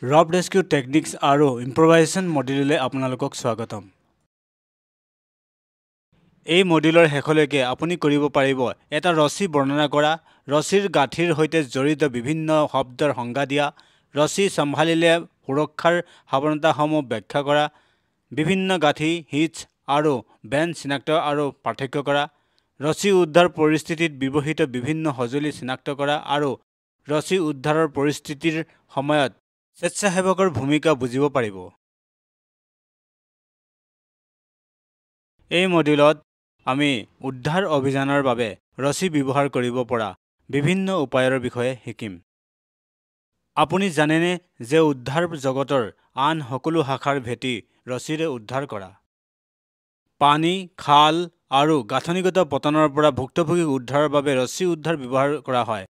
ৰব rescue techniques আৰু ইম্প্ৰভাইজেশ্যন মডিউললৈ আপোনালোকক স্বাগতম। এই মডিউলৰ শেষলৈকে আপুনি কৰিব পাৰিব এটা ৰছী বৰ্ণনা কৰা, ৰছীৰ গাঁঠিৰ সৈতে জড়িত বিভিন্ন শব্দৰ সংজ্ঞা দিয়া, ৰছী চম্ভালিলে সুৰক্ষাৰ সাৱধানতাসমূহ ব্যাখ্যা কৰা, বিভিন্ন গাঁঠি, হিচ আৰু বেণ্ড চিনাক্ত আৰু পাৰ্থক্য কৰা, ৰছী উদ্ধাৰ পৰিস্থিতিত ব্যৱহৃত বিভিন্ন সঁজুলি চিনাক্ত কৰা আৰু ৰছী উদ্ধাৰৰ পৰিস্থিতিৰ সময়ত স্বেচ্ছাসেৱকৰ ভূমিকা বুজিব পাৰিব। এই মডিউলত আমি উদ্ধাৰ অভিযানৰ বাবে ৰছী ব্যৱহাৰ কৰিব পৰা বিভিন্ন উপায়ৰ বিষয়ে শিকিম। আপুনি জানেনে যে উদ্ধাৰ জগতৰ আন সকলো শাখাৰ ভেটি ৰছীৰে উদ্ধাৰ কৰা? পানী, খাল আৰু গাঁথনিগত পতনৰ পৰা ভুক্তভোগীক উদ্ধাৰৰ বাবে ৰছী উদ্ধাৰ ব্যৱহাৰ কৰা হয়।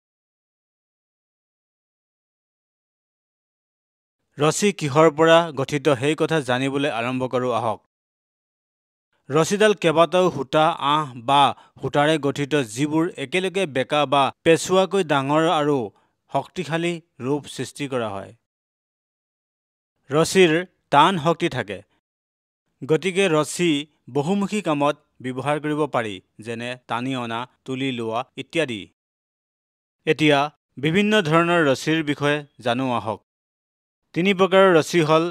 ৰছী কিহৰ পৰা গঠিত সেই কথা জানিবলৈ আৰম্ভ কৰোঁ আহক। ৰছীডাল কেইবাটাও সূতা, আঁহ বা সূতাৰে গঠিত যিবোৰ একেলগে বেঁকা বা পেঁচুৱাকৈ ডাঙৰ আৰু শক্তিশালী ৰূপ সৃষ্টি কৰা হয়। ৰছীৰ টান শক্তি থাকে, গতিকে ৰছী বহুমুখী কামত ব্যৱহাৰ কৰিব পাৰি, যেনে টানি অনা, তুলি লোৱা ইত্যাদি। এতিয়া বিভিন্ন ধৰণৰ ৰছীৰ বিষয়ে জানো আহক। তিনি প্ৰকাৰৰ ৰছী হ'ল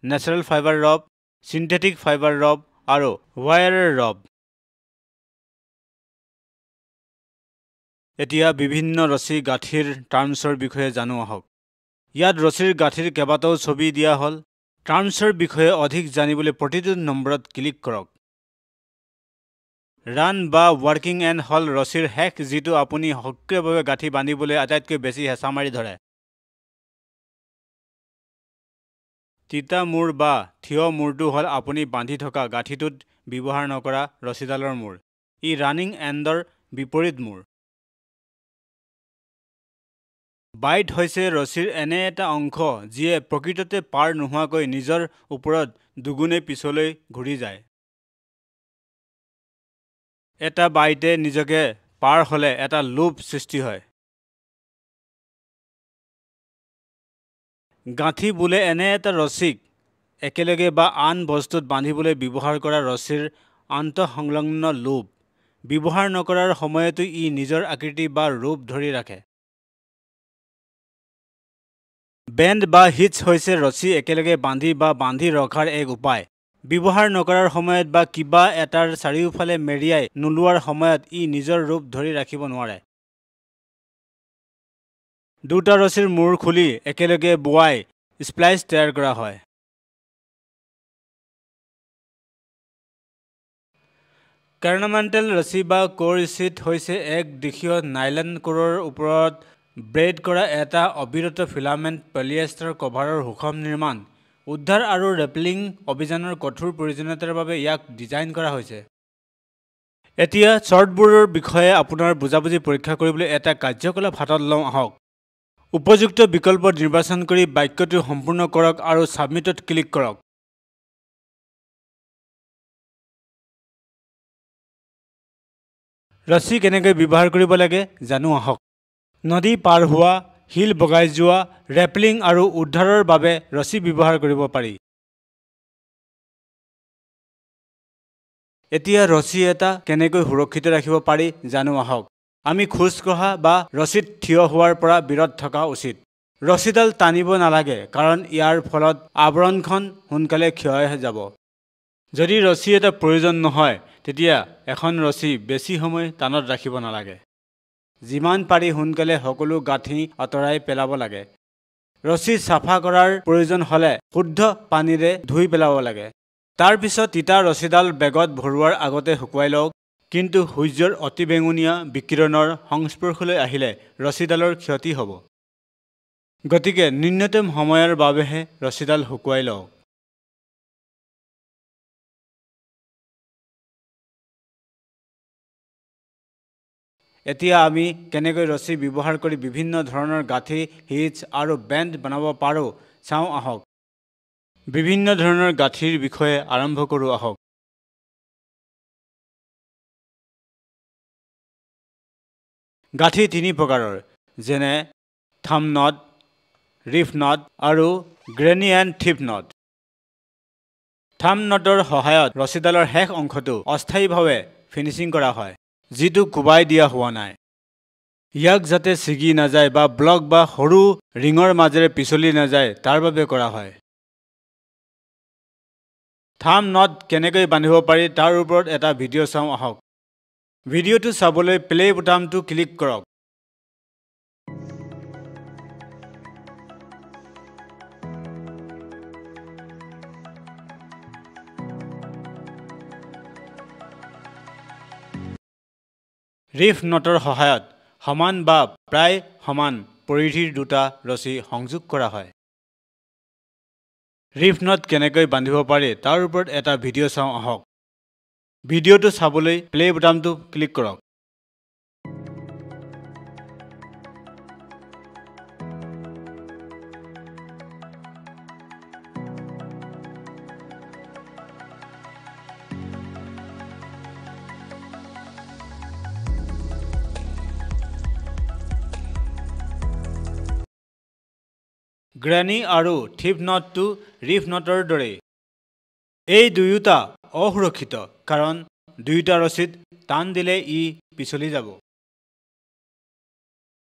নেচাৰেল ফাইবাৰ ৰব, সিন্থেটিক ফাইবাৰ ৰব আৰু ৱায়াৰ ৰব। এতিয়া বিভিন্ন ৰছী গাঁঠিৰ টাৰ্মছৰ বিষয়ে জানো আহক। ইয়াত ৰছীৰ গাঁঠিৰ কেইবাটাও ছবি দিয়া হ'ল। টাৰ্মছৰ বিষয়ে অধিক জানিবলৈ প্ৰতিটো নম্বৰত ক্লিক কৰক। ৰান বা ৱাৰ্কিং এণ্ড হ'ল ৰছীৰ শেষ যিটো আপুনি সক্ৰিয়ভাৱে গাঁঠি বান্ধিবলৈ আটাইতকৈ বেছি হেঁচা মাৰি ধৰে। তিতা মূৰ বা থিয় মূৰটো হ'ল আপুনি বান্ধি থকা গাঁঠিটোত ব্যৱহাৰ নকৰা ৰছীডালৰ মূৰ। ই ৰানিং এণ্ডৰ বিপৰীত মূৰ। বাইট হৈছে ৰছীৰ এনে এটা অংশ যিয়ে প্ৰকৃততে পাৰ নোহোৱাকৈ নিজৰ ওপৰত দুগুণে পিছলৈ ঘূৰি যায়। এটা বাইটে নিজকে পাৰ হ'লে এটা লুপ সৃষ্টি হয়। গাঁঠি বোলে এনে এটা ৰছীক একেলগে বা আন বস্তুত বান্ধিবলৈ ব্যৱহাৰ কৰা ৰছীৰ আন্তঃসংলগ্ন লুপ। ব্যৱহাৰ নকৰাৰ সময়তো ই নিজৰ আকৃতি বা ৰূপ ধৰি ৰাখে। বেণ্ড বা হিচ হৈছে ৰছী একেলগে বান্ধি বা বান্ধি ৰখাৰ এক উপায়। ব্যৱহাৰ নকৰাৰ সময়ত বা কিবা এটাৰ চাৰিওফালে মেৰিয়াই নোলোৱাৰ সময়ত ই নিজৰ ৰূপ ধৰি ৰাখিব নোৱাৰে। দুটা ৰছীৰ মূৰ খুলি একেলগে বোৱাই স্প্লাইচ তৈয়াৰ কৰা হয়। কাৰ্ণামেণ্টেল ৰছী বা কোৰ শ্বীট হৈছে এক দিশীয় নাইলন কোৰৰ ওপৰত ব্ৰেড কৰা এটা অবিৰত ফিলামেণ্ট পলিয়েষ্টাৰ কভাৰৰ সুষম নিৰ্মাণ। উদ্ধাৰ আৰু ৰেপেলিং অভিযানৰ কঠোৰ প্ৰয়োজনীয়তাৰ বাবে ইয়াক ডিজাইন কৰা হৈছে। এতিয়া শ্বৰ্টবোৰ্ডৰ বিষয়ে আপোনাৰ বুজাবুজি পৰীক্ষা কৰিবলৈ এটা কাৰ্যকলাপ হাতত লওঁ আহক। উপযুক্ত বিকল্প নিৰ্বাচন কৰি বাক্যটো সম্পূৰ্ণ কৰক আৰু ছাবমিটত ক্লিক কৰক। ৰছী কেনেকৈ ব্যৱহাৰ কৰিব লাগে জানো আহক। নদী পাৰ হোৱা, শিল বগাই যোৱা, ৰেপেলিং আৰু উদ্ধাৰৰ বাবে ৰছী ব্যৱহাৰ কৰিব পাৰি। এতিয়া ৰছী এটা কেনেকৈ সুৰক্ষিত ৰাখিব পাৰি জানো আহক। আমি খোজ কঢ়া বা ৰছীত থিয় হোৱাৰ পৰা বিৰত থকা উচিত। ৰছীডাল টানিব নালাগে কাৰণ ইয়াৰ ফলত আৱৰণখন সোনকালে ক্ষয় হৈ যাব। যদি ৰছী এটা প্ৰয়োজন নহয় তেতিয়া এখন ৰছী বেছি সময় টানত ৰাখিব নালাগে। যিমান পাৰি সোনকালে সকলো গাঁঠি আঁতৰাই পেলাব লাগে। ৰছী চাফা কৰাৰ প্ৰয়োজন হ'লে শুদ্ধ পানীৰে ধুই পেলাব লাগে। তাৰ পিছত তিতা ৰছীডাল বেগত ভৰোৱাৰ আগতে শুকুৱাই লওক। কিন্তু সূৰ্যৰ অতিবেঙুনীয়া বিকিৰণৰ সংস্পৰ্শলৈ আহিলে ৰছীডালৰ ক্ষতি হ'ব। গতিকে ন্যূনতম সময়ৰ বাবেহে ৰছীডাল শুকুৱাই লওক। এতিয়া আমি কেনেকৈ ৰছী ব্যৱহাৰ কৰি বিভিন্ন ধৰণৰ গাঁঠি, হিচ আৰু বেণ্ড বনাব পাৰোঁ চাওঁ আহক। বিভিন্ন ধৰণৰ গাঁঠিৰ বিষয়ে আৰম্ভ কৰোঁ আহক। গাঁঠি তিনি প্ৰকাৰৰ, যেনে থাম্ব নট, ৰিফ নট আৰু গ্ৰেনি এণ্ড থিপ নট। থাম্ব নটৰ সহায়ত ৰছীডালৰ শেষ অংশটো অস্থায়ীভাৱে ফিনিচিং কৰা হয়, যিটো কোবাই দিয়া হোৱা নাই। ইয়াক যাতে ছিগি নাযায় বা ব্লক বা সৰু ৰিঙৰ মাজেৰে পিছলি নাযায় তাৰ বাবে কৰা হয়। থাম্ব নট কেনেকৈ বান্ধিব পাৰি তাৰ ওপৰত এটা ভিডিঅ' চাওঁ আহক। ভিডিঅ'টো চাবলৈ প্লে বুটামটো ক্লিক কৰক। ৰিফ নটৰ সহায়ত সমান বা প্ৰায় সমান পৰিধিৰ দুটা ৰছী সংযোগ কৰা হয়। ৰিফ নট কেনেকৈ বান্ধিব পাৰি তাৰ ওপৰত এটা ভিডিঅ' চাওঁ আহক। ভিডিঅ'টো চাবলৈ প্লে বুটামটো ক্লিক কৰক। গ্ৰেনি আৰু থিপ নটটো ৰিফ নটৰ দৰেই। এই দুয়োটা অসুৰক্ষিত কাৰণ দুয়োটা ৰছীত টান দিলে ই পিছলি যাব।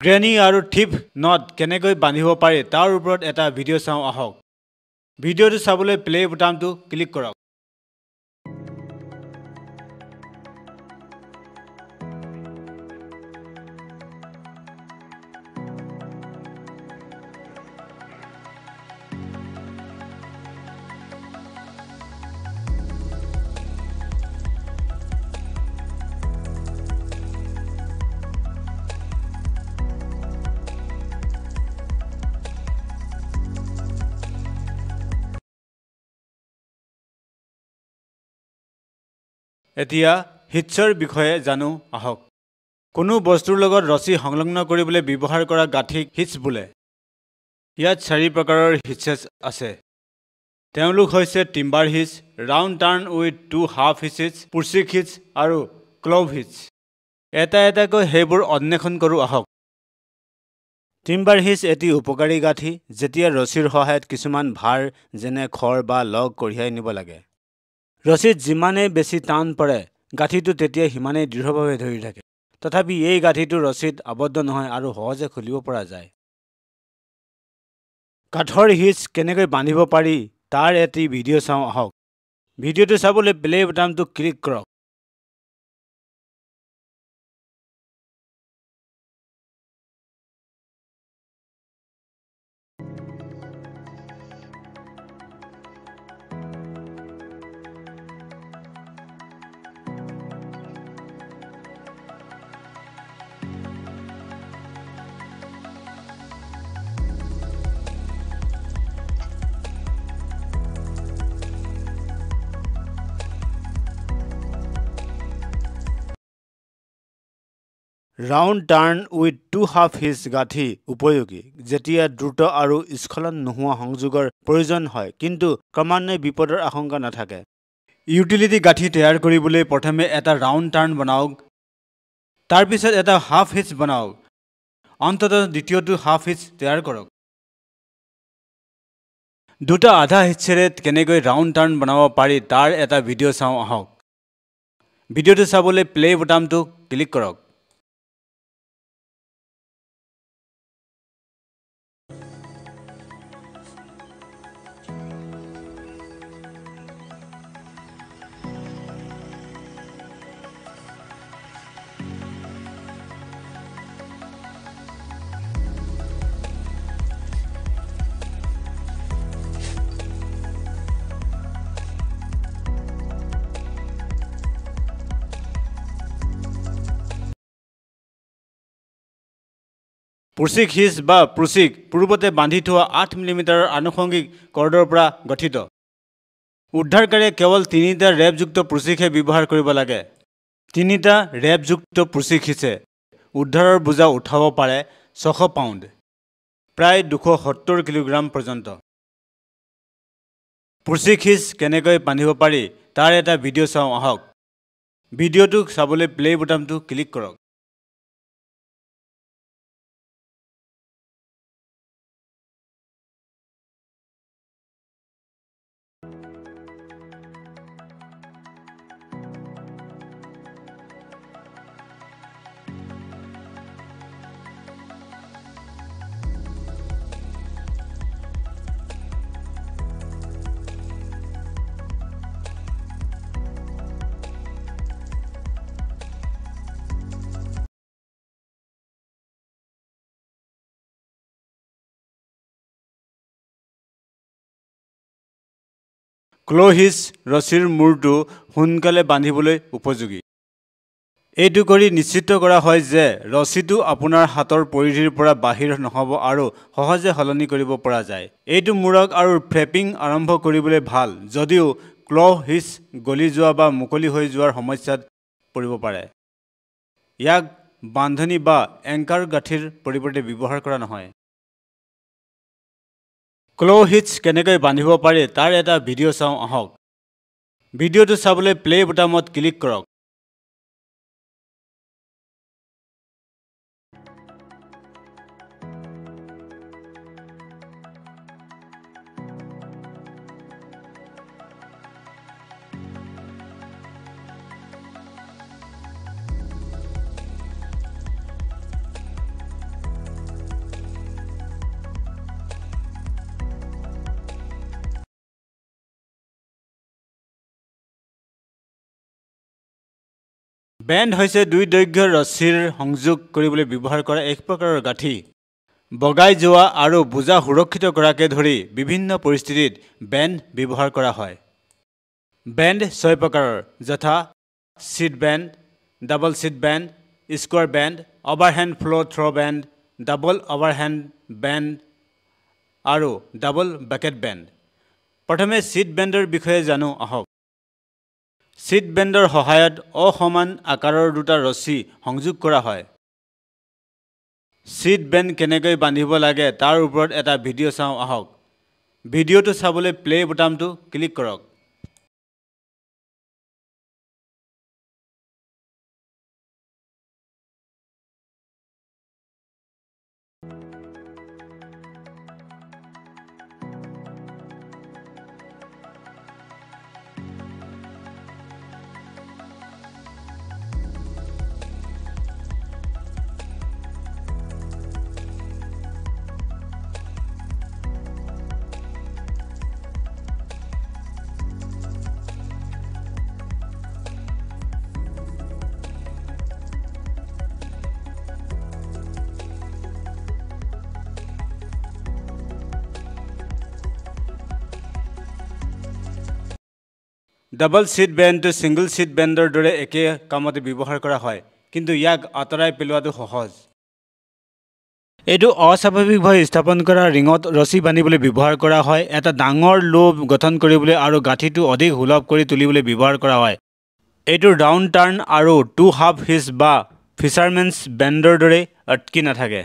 গ্ৰেনি আৰু থিপ নট কেনেকৈ বান্ধিব পাৰি তাৰ ওপৰত এটা ভিডিঅ' চাওঁ আহক। ভিডিঅ'টো চাবলৈ প্লে বুটামটো ক্লিক কৰক। এতিয়া হিটছৰ বিষয়ে জানো আহক। কোনো বস্তুৰ লগত ৰছী সংলগ্ন কৰিবলৈ ব্যৱহাৰ কৰা গাঁঠিক হিটছ বোলে। ইয়াত 4 প্ৰকাৰৰ হিটছেছ আছে। তেওঁলোক হৈছে timber hitches, round turn with 2 half hitches, prusik hitches আৰু ক্লভ হিটছ। এটা এটাকৈ সেইবোৰ অন্বেষণ কৰোঁ আহক। টিম্বাৰ হিটছ এটি উপকাৰী গাঁঠি যেতিয়া ৰছীৰ সহায়ত কিছুমান ভাৰ যেনে খৰ বা লগ কঢ়িয়াই নিব লাগে। ৰছীত যিমানেই বেছি টান পৰে গাঁঠিটো তেতিয়া সিমানেই দৃঢ়ভাৱে ধৰি থাকে। তথাপি এই গাঁঠিটো ৰছীত আবদ্ধ নহয় আৰু সহজে খুলিব পৰা যায়। কাঠৰ হিটছ কেনেকৈ বান্ধিব পাৰি তাৰ এটি ভিডিঅ' চাওঁ আহক। ভিডিঅ'টো চাবলৈ প্লে বুটামটো ক্লিক কৰক। Round turn with 2 half hits গাঁঠি উপযোগী যেতিয়া দ্ৰুত আৰু স্খলন নোহোৱা সংযোগৰ প্ৰয়োজন হয় কিন্তু ক্ৰমান্বয়ে বিপদৰ আশংকা নাথাকে। ইউটিলিটি গাঁঠি তৈয়াৰ কৰিবলৈ প্ৰথমে এটা ৰাউণ্ড টাৰ্ণ বনাওক, তাৰপিছত এটা হাফ হিটছ বনাওক, অন্ততঃ দ্বিতীয়টো হাফ হিটছ তৈয়াৰ কৰক। দুটা আধা হিটছেৰে কেনেকৈ ৰাউণ্ড টাৰ্ণ বনাব পাৰি তাৰ এটা ভিডিঅ' চাওঁ আহক। ভিডিঅ'টো চাবলৈ প্লে বুটামটো ক্লিক কৰক। পুৰ্চিক হিটছ বা পুৰ্চিক পূৰ্বতে বান্ধি থোৱা 8 মিলিমিটাৰৰ আনুষংগিক কৰ্ডৰ পৰা গঠিত। উদ্ধাৰকাৰীয়ে কেৱল 3টা ৰেপযুক্ত পুৰ্চিকহে ব্যৱহাৰ কৰিব লাগে। 3টা ৰেপযুক্ত পুৰ্চিক হিটছে উদ্ধাৰৰ বোজা উঠাব পাৰে 600 পাউণ্ড, প্ৰায় 270 কিলোগ্ৰাম পৰ্যন্ত। পুৰ্চিক হিটছ কেনেকৈ বান্ধিব পাৰি তাৰ এটা ভিডিঅ' চাওঁ আহক। ভিডিঅ'টো চাবলৈ প্লে বুটামটো ক্লিক কৰক। ক্ল'হিচ ৰছীৰ মূৰটো সোনকালে বান্ধিবলৈ উপযোগী। এইটো কৰি নিশ্চিত কৰা হয় যে ৰছীটো আপোনাৰ হাতৰ পৰিধিৰ পৰা বাহিৰ নহ'ব আৰু সহজে সলনি কৰিব পৰা যায়। এইটো মূৰক আৰু ফ্লেপিং আৰম্ভ কৰিবলৈ ভাল, যদিও ক্ল'হিচ গলি যোৱা বা মুকলি হৈ যোৱাৰ সমস্যাত পৰিব পাৰে। ইয়াক বান্ধনি বা এংকাৰ গাঁঠিৰ পৰিৱৰ্তে ব্যৱহাৰ কৰা নহয়। ক্ল'হিচ কেনেকৈ বান্ধিব পাৰি তাৰ এটা ভিডিঅ' চাওঁ আহক। ভিডিঅ'টো চাবলৈ প্লে বুটামত ক্লিক কৰক। বেণ্ড হৈছে দুই দৈৰ্ঘ্যৰ ৰছীৰ সংযোগ কৰিবলৈ ব্যৱহাৰ কৰা এক প্ৰকাৰৰ গাঁঠি। বগাই যোৱা আৰু বোজা সুৰক্ষিত কৰাকে ধৰি বিভিন্ন পৰিস্থিতিত বেণ্ড ব্যৱহাৰ কৰা হয়। বেণ্ড 6 প্ৰকাৰৰ, যথা sheet bend, double sheet bend, square bend, overhand flow' through' bend, double overhand bend আৰু ডাবল বাকেট বেণ্ড। প্ৰথমে চিট বেণ্ডৰ বিষয়ে জানো আহক। চিট বেণ্ডৰ সহায়ত অসমান আকাৰৰ দুটা ৰছী সংযোগ কৰা হয়। চিট বেণ্ড কেনেকৈ বান্ধিব লাগে তাৰ ওপৰত এটা ভিডিঅ' চাওঁ আহক। ভিডিঅ'টো চাবলৈ প্লে বুটামটো ক্লিক কৰক। ডাবল চিট বেণ্ডটো ছিংগল চিট বেণ্ডৰ দৰে একে কামতে ব্যৱহাৰ কৰা হয়, কিন্তু ইয়াক আঁতৰাই পেলোৱাটো সহজ। এইটো অস্বাভাৱিকভাৱে স্থাপন কৰা ৰিঙত ৰছী বান্ধিবলৈ ব্যৱহাৰ কৰা হয়। এটা ডাঙৰ লোভ গঠন কৰিবলৈ আৰু গাঁঠিটো অধিক সুলভ কৰি তুলিবলৈ ব্যৱহাৰ কৰা হয়। এইটো ৰাউণ্ড টাৰ্ণ আৰু টু হাফ হিচ বা ফিছাৰমেনছ বেণ্ডৰ দৰে আটকি নাথাকে।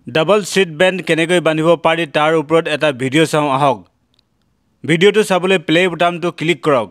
ডাবল চিট বেণ্ড কেনেকৈ বান্ধিব পাৰি তাৰ ওপৰত এটা ভিডিঅ' চাওঁ আহক। ভিডিঅ'টো চাবলৈ প্লে বুটামটো ক্লিক কৰক।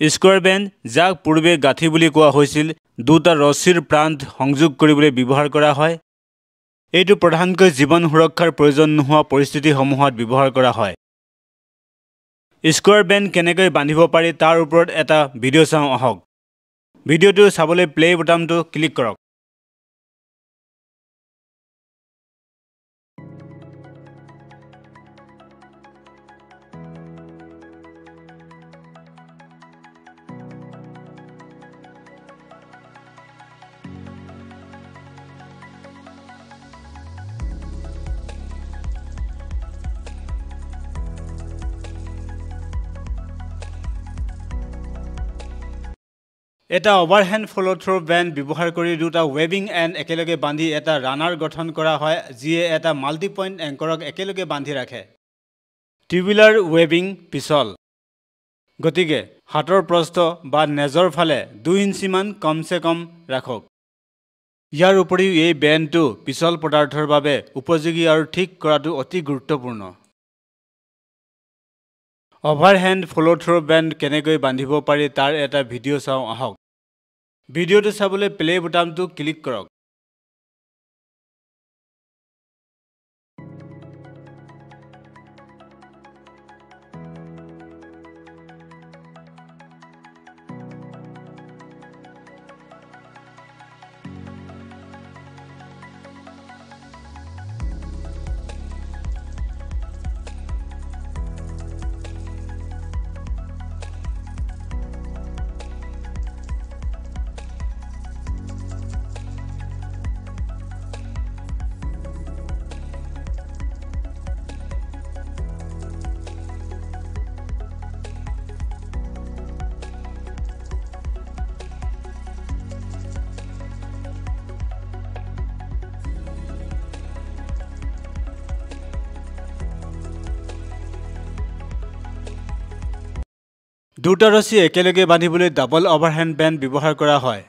স্কোৱাৰ বেণ্ড, যাক পূৰ্বে গাঁঠি বুলি কোৱা হৈছিল, দুটা ৰছীৰ প্ৰান্ত সংযোগ কৰিবলৈ ব্যৱহাৰ কৰা হয়। এইটো প্ৰধানকৈ জীৱন সুৰক্ষাৰ প্ৰয়োজন নোহোৱা পৰিস্থিতিসমূহত ব্যৱহাৰ কৰা হয়। স্কোৱাৰ বেণ্ড কেনেকৈ বান্ধিব পাৰি তাৰ ওপৰত এটা ভিডিঅ' চাওঁ আহক। ভিডিঅ'টো চাবলৈ প্লে বুটামটো ক্লিক কৰক। এটা অভাৰহেণ্ড ফ্ল' থ্ৰ' বেণ্ড ব্যৱহাৰ কৰি দুটা ৱেভিং এণ্ড একেলগে বান্ধি এটা ৰানাৰ গঠন কৰা হয়, যিয়ে এটা মাল্টি পইণ্ট এংকৰক একেলগে বান্ধি ৰাখে। টিউবুলাৰ ৱেভিং পিছল, গতিকে হাতৰ প্ৰস্থ বা নেজৰ ফালে 2 ইঞ্চিমান কমচে কম ৰাখক। ইয়াৰ উপৰিও এই বেণ্ডটো পিছল পদাৰ্থৰ বাবে উপযোগী আৰু ঠিক কৰাটো অতি গুৰুত্বপূৰ্ণ। অভাৰহেণ্ড ফ্ল' থ্ৰ' বেণ্ড কেনেকৈ বান্ধিব পাৰি তাৰ এটা ভিডিঅ' চাওঁ আহক। ভিডিঅ'টো চাবলৈ প্লে বুটামটো ক্লিক কৰক। দুটা ৰছী একেলগে বান্ধিবলৈ ডাবল অভাৰহেণ্ড বেণ্ড ব্যৱহাৰ কৰা হয়।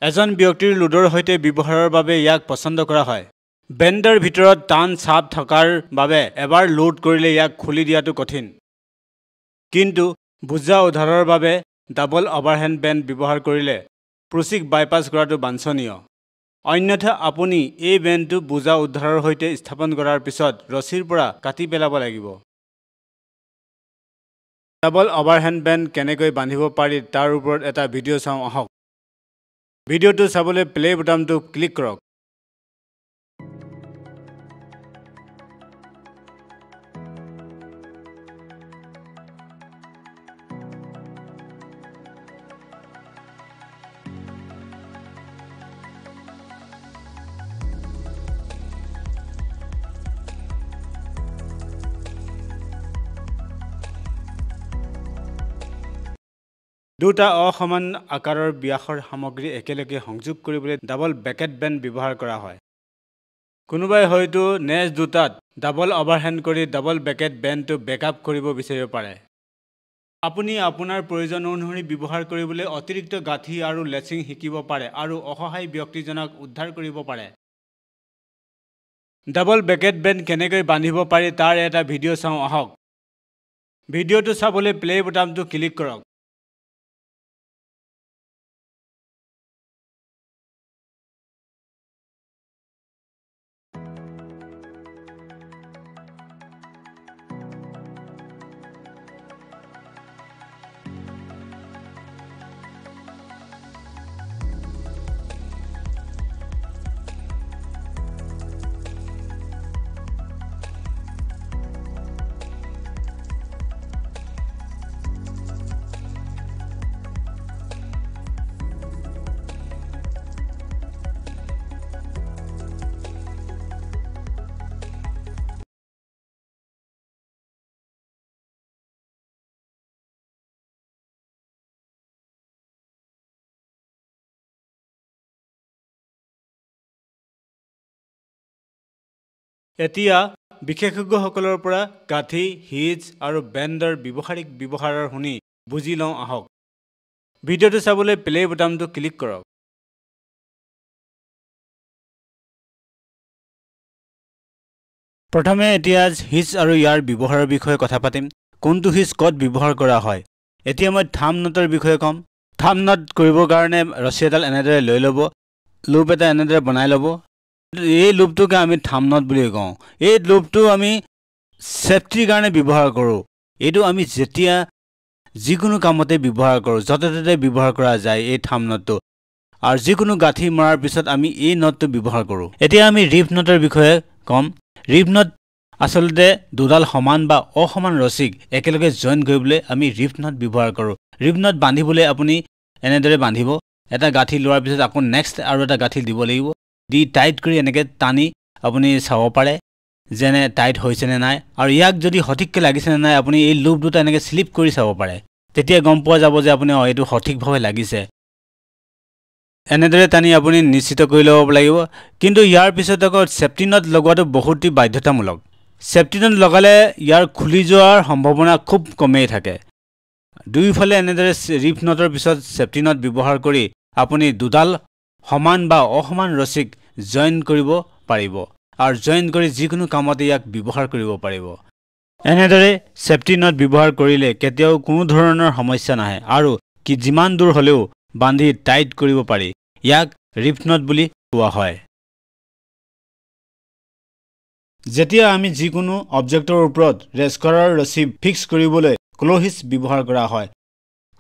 এজন ব্যক্তিৰ লোডৰ সৈতে ব্যৱহাৰৰ বাবে ইয়াক পছন্দ কৰা হয়। বেণ্ডৰ ভিতৰত টান চাপ থকাৰ বাবে এবাৰ লোড কৰিলে ইয়াক খুলি দিয়াটো কঠিন। কিন্তু বোজা উদ্ধাৰৰ বাবে ডাবল অভাৰহেণ্ড বেণ্ড ব্যৱহাৰ কৰিলে প্ৰুচিক বাইপাছ কৰাটো বাঞ্ছনীয়। অন্যথা আপুনি এই বেণ্ডটো বোজা উদ্ধাৰৰ সৈতে স্থাপন কৰাৰ পিছত ৰছীৰ পৰা কাটি পেলাব লাগিব। ডাবল অভাৰহেণ্ড বেণ্ড কেনেকৈ বান্ধিব পাৰি তাৰ ওপৰত এটা ভিডিঅ' চাওঁ আহক। ভিডিঅ'টো চাবলৈ প্লে বুটামটো ক্লিক কৰক। দুটা অসমান আকাৰৰ ব্যাসৰ সামগ্ৰী একেলগে সংযোগ কৰিবলৈ ডাবল বেকেট বেণ্ড ব্যৱহাৰ কৰা হয়। কোনোবাই হয়তো নেজ দুটাত ডাবল অভাৰহেণ্ড কৰি ডাবল বেকেট বেণ্ডটো বেকআপ কৰিব বিচাৰিব পাৰে। আপুনি আপোনাৰ প্ৰয়োজন অনুসৰি ব্যৱহাৰ কৰিবলৈ অতিৰিক্ত গাঁঠি আৰু লেচিং শিকিব পাৰে আৰু অসহায় ব্যক্তিজনক উদ্ধাৰ কৰিব পাৰে। ডাবল বেকেট বেণ্ড কেনেকৈ বান্ধিব পাৰি তাৰ এটা ভিডিঅ' চাওঁ আহক। ভিডিঅ'টো চাবলৈ প্লে বুটামটো ক্লিক কৰক। এতিয়া বিশেষজ্ঞসকলৰ পৰা গাঁঠি, হিজ আৰু বেণ্ডৰ ব্যৱহাৰিক ব্যৱহাৰৰ শুনি বুজি লওঁ আহক। ভিডিঅ'টো চাবলৈ প্লে বুটামটো ক্লিক কৰক। প্ৰথমে এতিয়া হিজ আৰু ইয়াৰ ব্যৱহাৰৰ বিষয়ে কথা পাতিম। কোনটো হিজ ক'ত ব্যৱহাৰ কৰা হয়। এতিয়া মই থাম্ব নটৰ বিষয়ে ক'ম। থাম্ব নট কৰিবৰ কাৰণে ৰছী এডাল এনেদৰে লৈ ল'ব, লুপ এটা এনেদৰে বনাই ল'ব। এই লুপটোকে আমি থাম্ব নট বুলি কওঁ। এই লুপটো আমি সেফটিৰ কাৰণে ব্যৱহাৰ কৰোঁ। এইটো আমি যেতিয়া যিকোনো কামতে ব্যৱহাৰ কৰোঁ, য'তে ত'তে ব্যৱহাৰ কৰা যায় এই থাম্ব নটটো। আৰু যিকোনো গাঁঠি মৰাৰ পিছত আমি এই নটটো ব্যৱহাৰ কৰোঁ। এতিয়া আমি ৰিপ নটৰ বিষয়ে ক'ম। ৰিপ নট আচলতে দুডাল সমান বা অসমান ৰছীক একেলগে জইন কৰিবলৈ আমি ৰিপ নট ব্যৱহাৰ কৰোঁ। ৰিপ নট বান্ধিবলৈ আপুনি এনেদৰে বান্ধিব। এটা গাঁঠি লোৱাৰ পিছত আকৌ নেক্সট আৰু এটা গাঁঠি দিব লাগিব। দি টাইট কৰি এনেকৈ টানি আপুনি চাব পাৰে যেনে টাইট হৈছেনে নাই। আৰু ইয়াক যদি সঠিককৈ লাগিছেনে নাই আপুনি এই লুপ দুটা এনেকৈ শ্লিপ কৰি চাব পাৰে। তেতিয়া গম পোৱা যাব যে আপুনি এইটো সঠিকভাৱে লাগিছে। এনেদৰে টানি আপুনি নিশ্চিত কৰি ল'ব লাগিব। কিন্তু ইয়াৰ পিছত আকৌ ছেফটি নট লগোৱাটো বহুতেই বাধ্যতামূলক। ছেফটি নট লগালে ইয়াৰ খুলি যোৱাৰ সম্ভাৱনা খুব কমেই থাকে। দুয়োফালে এনেদৰে ৰিপ নটৰ পিছত ছেফটি নট ব্যৱহাৰ কৰি আপুনি দুডাল সমান বা অসমান ৰছীক জইন কৰিব পাৰিব আৰু জইন কৰি যিকোনো কামতে ইয়াক ব্যৱহাৰ কৰিব পাৰিব। এনেদৰে ছেফটি নট ব্যৱহাৰ কৰিলে কেতিয়াও কোনো ধৰণৰ সমস্যা নাহে আৰু যিমান দূৰ হ'লেও বান্ধি টাইট কৰিব পাৰি। ইয়াক ৰিপ নট বুলি কোৱা হয়। যেতিয়া আমি যিকোনো অবজেক্টৰ ওপৰত ৰেস্কাৰৰ ৰছী ফিক্স কৰিবলৈ ক্ল' হিচ ব্যৱহাৰ কৰা হয়।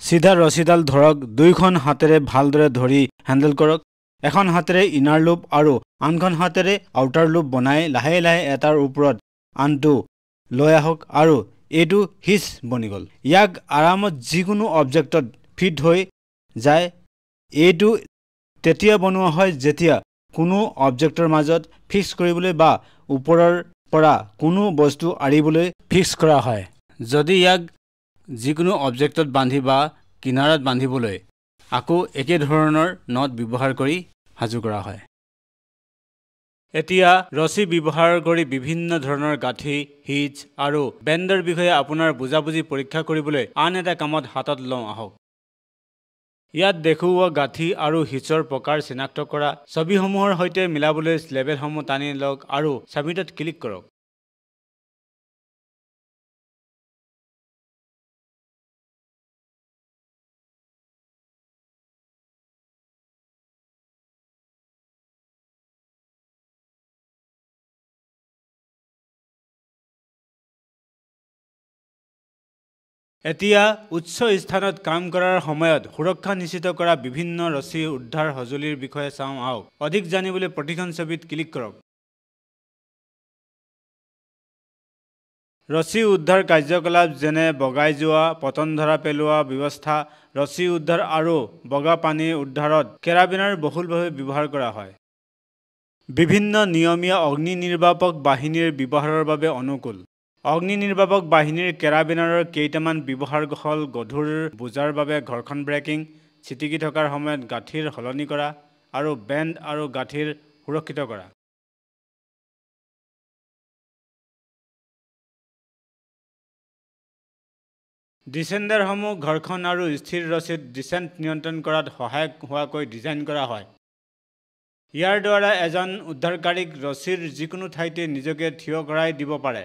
চিধা ৰছীডাল ধৰক, দুয়োখন হাতেৰে ভালদৰে ধৰি হেণ্ডেল কৰক। এখন হাতেৰে ইনাৰ লুপ আৰু আনখন হাতেৰে আউটাৰ লুপ বনাই লাহে লাহে এটাৰ ওপৰত আনটো লৈ আহক আৰু এইটো হিচ বনি গ'ল। ইয়াক আৰামত যিকোনো অবজেক্টত ফিট হৈ যায়। এইটো তেতিয়া বনোৱা হয় যেতিয়া কোনো অবজেক্টৰ মাজত ফিক্স কৰিবলৈ বা ওপৰৰ পৰা কোনো বস্তু আঁৰিবলৈ ফিক্স কৰা হয়। যদি ইয়াক যিকোনো অবজেক্টত বান্ধি বা কিনাৰত বান্ধিবলৈ আকৌ একে ধৰণৰ নট ব্যৱহাৰ কৰি সাজু কৰা হয়। এতিয়া ৰছী ব্যৱহাৰ কৰি বিভিন্ন ধৰণৰ গাঁঠি, হিচ আৰু বেণ্ডৰ বিষয়ে আপোনাৰ বুজাবুজি পৰীক্ষা কৰিবলৈ আন এটা কামত হাতত লওঁ আহক। ইয়াত দেখুওৱা গাঁঠি আৰু হিচৰ প্ৰকাৰ চিনাক্ত কৰা ছবিসমূহৰ সৈতে মিলাবলৈ লেবেলসমূহ টানি লওক আৰু ছাবমিটত ক্লিক কৰক। এতিয়া উচ্চ স্থানত কাম কৰাৰ সময়ত সুৰক্ষা নিশ্চিত কৰা বিভিন্ন ৰছী উদ্ধাৰ সঁজুলিৰ বিষয়ে চাওঁ আহক। অধিক জানিবলৈ প্ৰতিখন ছবিত ক্লিক কৰক। ৰছী উদ্ধাৰ কাৰ্যকলাপ যেনে বগাই যোৱা, পতন ধৰা পেলোৱা ব্যৱস্থা, ৰছী উদ্ধাৰ আৰু বগা পানী উদ্ধাৰত কেৰাবিনাৰ বহুলভাৱে ব্যৱহাৰ কৰা হয়। বিভিন্ন নিয়মীয়া অগ্নি নিৰ্বাপক বাহিনীৰ ব্যৱহাৰৰ বাবে অনুকূল। অগ্নি নিৰ্বাপক বাহিনীৰ কেৰাবিনাৰৰ কেইটামান ব্যৱহাৰ হ'ল গধুৰ বোজাৰ বাবে ঘৰ্ষণ ব্ৰেকিং, ছিটিকি থকাৰ সময়ত গাঁঠিৰ সলনি কৰা আৰু বেণ্ড আৰু গাঁঠিৰ সুৰক্ষিত কৰা। ডিচেণ্ডাৰসমূহ ঘৰ্ষণ আৰু স্থিৰ ৰছীত ডিচেণ্ট নিয়ন্ত্ৰণ কৰাত সহায়ক হোৱাকৈ ডিজাইন কৰা হয়। ইয়াৰ দ্বাৰা এজন উদ্ধাৰকাৰীক ৰছীৰ যিকোনো ঠাইতে নিজকে থিয় কৰাই দিব পাৰে।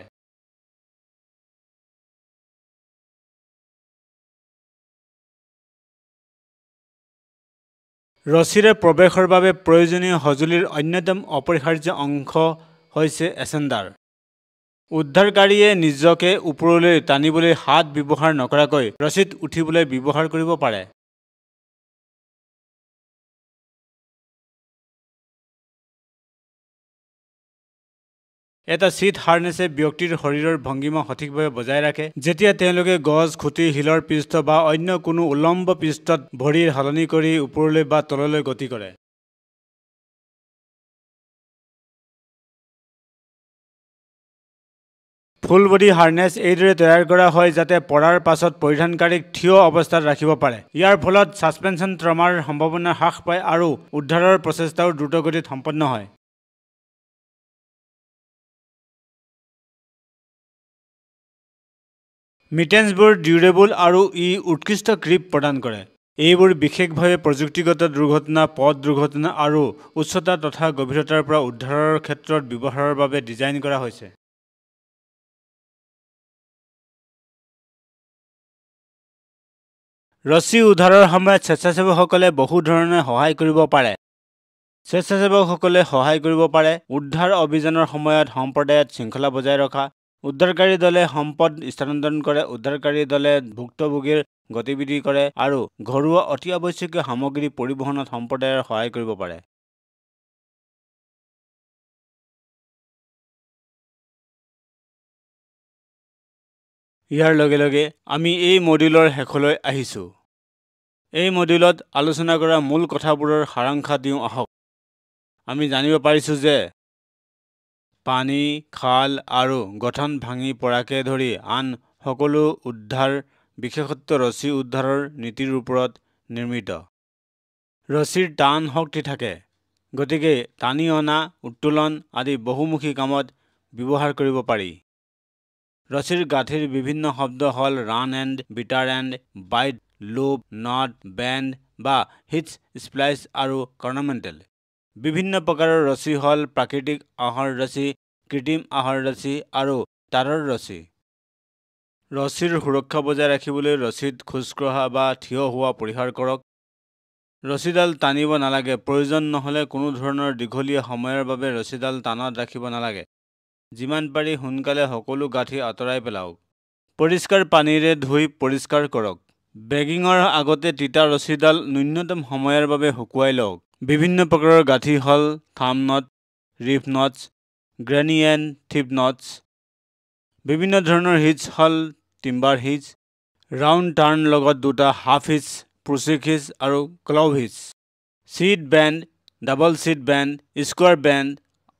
ৰছীৰে প্ৰৱেশৰ বাবে প্ৰয়োজনীয় সঁজুলিৰ অন্যতম অপৰিহাৰ্য অংশ হৈছে এচেণ্ডাৰ। উদ্ধাৰকাৰীয়ে নিজকে ওপৰলৈ টানিবলৈ হাত ব্যৱহাৰ নকৰাকৈ ৰছীত উঠিবলৈ ব্যৱহাৰ কৰিব পাৰে। এটা চিট হাৰ্নেছে ব্যক্তিৰ শৰীৰৰ ভংগিমা সঠিকভাৱে বজাই ৰাখে যেতিয়া তেওঁলোকে গছ, খুঁটি, শিলৰ পৃষ্ঠ বা অন্য কোনো উলম্ব পৃষ্ঠত ভৰি সলনি কৰি ওপৰলৈ বা তললৈ গতি কৰে। ফুল বডি হাৰ্নেছ এইদৰে তৈয়াৰ কৰা হয় যাতে পৰাৰ পাছত পৰিধানকাৰীক থিয় অৱস্থাত ৰাখিব পাৰে। ইয়াৰ ফলত ছাছপেনশ্যন ট্ৰমাৰ সম্ভাৱনা হ্ৰাস পায় আৰু উদ্ধাৰৰ প্ৰচেষ্টাও দ্ৰুতগতিত সম্পন্ন হয়। মিটেন্সবোৰ ডিউৰেবল আৰু উৎকৃষ্ট গ্ৰিপ প্ৰদান কৰে। এইবোৰ বিশেষভাৱে প্ৰযুক্তিগত দুৰ্ঘটনা, পথ দুৰ্ঘটনা আৰু উচ্চতা তথা গভীৰতাৰ পৰা উদ্ধাৰৰ ক্ষেত্ৰত ব্যৱহাৰৰ বাবে ডিজাইন কৰা হৈছে। ৰছী উদ্ধাৰৰ সময়ত স্বেচ্ছাসেৱকসকলে বহু ধৰণে সহায় কৰিব পাৰে। স্বেচ্ছাসেৱকসকলে সহায় কৰিব পাৰে উদ্ধাৰ অভিযানৰ সময়ত সম্প্ৰদায়ত শৃংখলা বজাই ৰখা। উদ্ধাৰকাৰী দলে সম্পদ স্থানান্তৰণ কৰে, উদ্ধাৰকাৰী দলে ভুক্তভোগীৰ গতিবিধি কৰে আৰু ঘৰুৱা অতি আৱশ্যকীয় সামগ্ৰী পৰিবহণত সম্প্ৰদায়ৰ সহায় কৰিব পাৰে। ইয়াৰ লগে লগে আমি এই মডিউলৰ শেষলৈ আহিছোঁ। এই মডিউলত আলোচনা কৰা মূল কথাবোৰৰ সাৰাংশ দিওঁ আহক। আমি জানিব পাৰিছোঁ যে পানী, খাল আৰু গঠন ভাঙি পৰাকে ধৰি আন সকলো উদ্ধাৰ বিশেষত্ব ৰছী উদ্ধাৰৰ নীতিৰ ওপৰত নিৰ্মিত। ৰছীৰ টান শক্তি থাকে, গতিকে টানি অনা, উত্তোলন আদি বহুমুখী কামত ব্যৱহাৰ কৰিব পাৰি। ৰছীৰ গাঁঠিৰ বিভিন্ন শব্দ হ'ল run end, bitter end, bight, loop, knot, bend বা হিটছ, স্প্লাইচ আৰু কৰ্ণমেণ্টেল। বিভিন্ন প্ৰকাৰৰ ৰছী হ'ল প্ৰাকৃতিক আহৰ ৰছী, কৃত্ৰিম আহৰ ৰছী আৰু তাঁৰৰ ৰছী। ৰছীৰ সুৰক্ষা বজাই ৰাখিবলৈ ৰছীত খোজকঢ়া বা থিয় হোৱা পৰিহাৰ কৰক। ৰছীডাল টানিব নালাগে। প্ৰয়োজন নহ'লে কোনো ধৰণৰ দীঘলীয়া সময়ৰ বাবে ৰছীডাল টানত ৰাখিব নালাগে। যিমান পাৰি সোনকালে সকলো গাঁঠি আঁতৰাই পেলাওক। পৰিষ্কাৰ পানীৰে ধুই পৰিষ্কাৰ কৰক। বেগিঙৰ আগতে তিতা ৰছীডাল ন্যূনতম সময়ৰ বাবে শুকুৱাই লওক। বিভিন্ন প্ৰকাৰৰ গাঁঠি হ'ল thumb knot, reef knots, granny and thief knots. বিভিন্ন ধৰণৰ হিটছ হ'ল টিম্বাৰ হিটছ, ৰাউণ্ড টাৰ্ণ লগত দুটা হাফ হিটছ, প্ৰুচিক হিটছ আৰু clove hitches. Sheet bend, double sheet bend, square bend,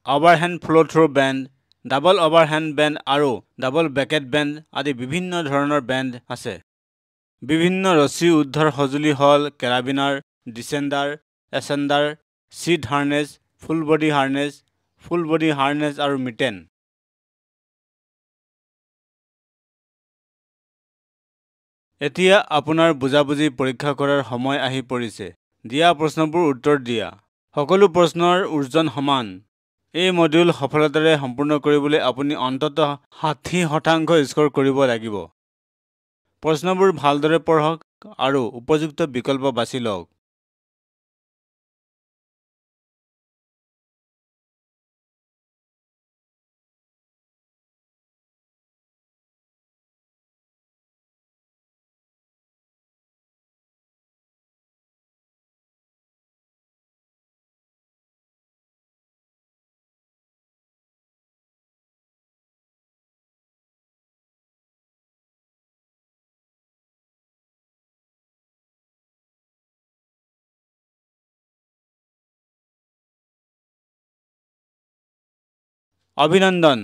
overhand flow through bend, double overhand bend আৰু double becket bend আদি বিভিন্ন ধৰণৰ বেণ্ড আছে। বিভিন্ন ৰছী উদ্ধাৰ সঁজুলি হ'ল carabiner, descender, ascender, seat harness, full body harness, full body harness আৰু মিটেন। এতিয়া আপোনাৰ বুজাবুজি পৰীক্ষা কৰাৰ সময় আহি পৰিছে। দিয়া প্ৰশ্নবোৰ উত্তৰ দিয়া। সকলো প্ৰশ্নৰ ওজন সমান। এই মডিউল সফলতাৰে সম্পূৰ্ণ কৰিবলৈ আপুনি অন্ততঃ 60% স্ক'ৰ কৰিব লাগিব। প্ৰশ্নবোৰ ভালদৰে পঢ়ক আৰু উপযুক্ত বিকল্প বাছি লওক। অভিনন্দন।